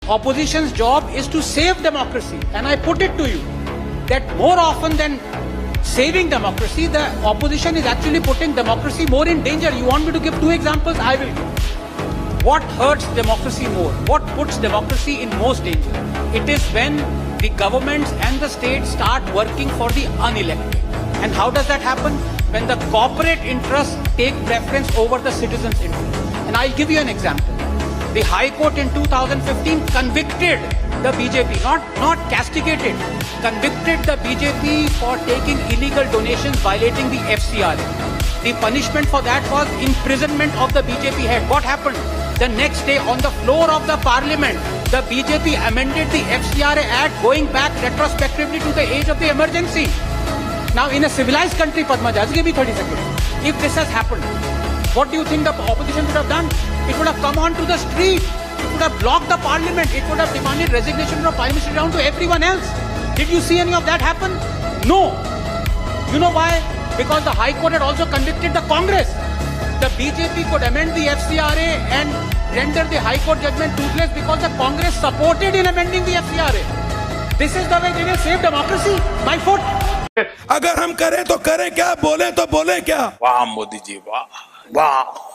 Opposition's job is to save democracy. And I put it to you that more often than saving democracy, the opposition is actually putting democracy more in danger. You want me to give 2 examples? I will give. What hurts democracy more? What puts democracy in most danger? It is when the governments and the states start working for the unelected. And how does that happen? When the corporate interests take preference over the citizens' interest. And I'll give you an example. The High Court in 2015 convicted the BJP, not castigated, convicted the BJP for taking illegal donations, violating the FCRA. The punishment for that was imprisonment of the BJP head. What happened? The next day on the floor of the parliament, the BJP amended the FCRA Act, going back retrospectively to the age of the emergency. Now in a civilized country, Padma, just give me 30 seconds. If this has happened, what do you think the opposition would have done? It would have come on to the street. It would have blocked the parliament. It would have demanded resignation from Prime Minister down to everyone else. Did you see any of that happen? No. You know why? Because the High Court had also convicted the Congress. The BJP could amend the FCRA and render the High Court judgment toothless because the Congress supported in amending the FCRA. This is the way they will save democracy. My foot. अगर हम करें तो करें क्या, बोले तो बोले क्या। वाह मोदी जी, वाह वाह।